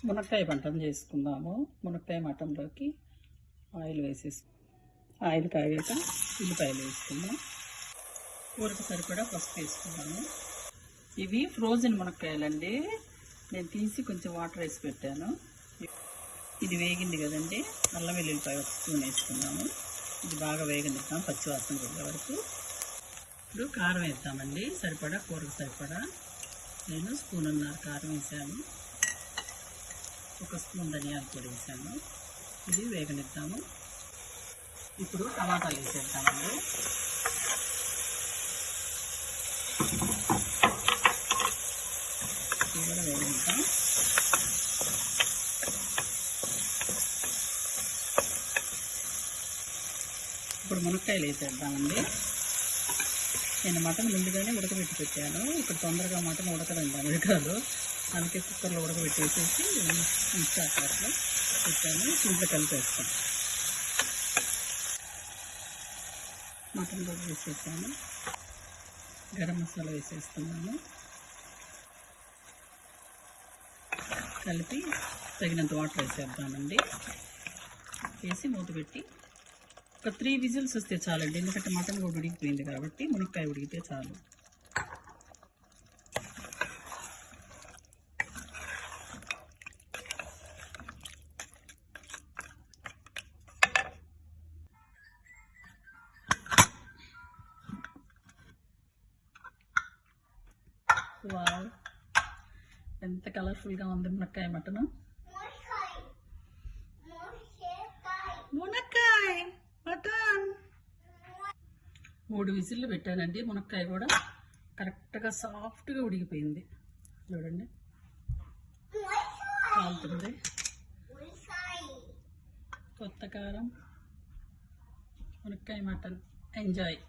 మునక్కాయ మటన్ చేసుకుందాము. మునక్కాయ మటన్లోకి ఆయిల్ ఆయిల్ కాగాక ఉల్లిపాయలు వేసుకుందాం. కూరకు సరిపడా పసుపు వేసుకున్నాను. ఇవి ఫ్రోజన్ మునక్కాయలండి. నేను తీసి కొంచెం వాటర్ వేసి పెట్టాను. ఇది వేగింది కదండి. అల్లం వెల్లుల్లిపాయ ఒక స్పూన్ వేసుకున్నాము. ఇది బాగా వేగనిద్దాం పచ్చివాసన వెళ్ళే వరకు. ఇప్పుడు కారం వేద్దామండి. సరిపడా కూరకు సరిపడా నేను 1.5 స్పూన్ కారం వేసాను. 1 స్పూన్ ధనియాల పొడి వేసాను. ఇది వేగనిద్దాము. ఇప్పుడు టమాటాలు వేసేద్దామండి. ఇది కూడా వేగనిద్దాం. ఇప్పుడు మునక్కాయలు వేసేద్దామండి. నేను మటన్ ముందుగానే ఉడకబెట్టి పెట్టాను. ఇక్కడ తొందరగా మటన్ ఉడకదండి అమెరికాలో, అందుకే కుక్కర్లో ఉడకబెట్టేసేసి ఇన్స్టాకార్ట్లో పెట్టాను. ఇంట్లో కలిపేస్తాను. మటన్ కూడా వేసేసాను. గరం మసాలా వేసేస్తున్నాను. కలిపి తగినంత వాటర్ వేసేద్దామండి. వేసి మూత పెట్టి ఒక 3 విజిల్స్ వస్తే చాలండి. ఎందుకంటే మటన్ కూడా ఉడికిపోయింది కాబట్టి మునక్కాయ ఉడికితే చాలు. వావ్, ఎంత కలర్ఫుల్గా ఉంది మునక్కాయ మటను. మునక్కాయ మటన్ 3 విజిల్లు పెట్టానండి. మునక్కాయ కూడా కరెక్ట్గా సాఫ్ట్గా ఉడికిపోయింది. చూడండి కాలుతుంది. కొత్త కారం మునక్కాయ మటన్. ఎంజాయ్.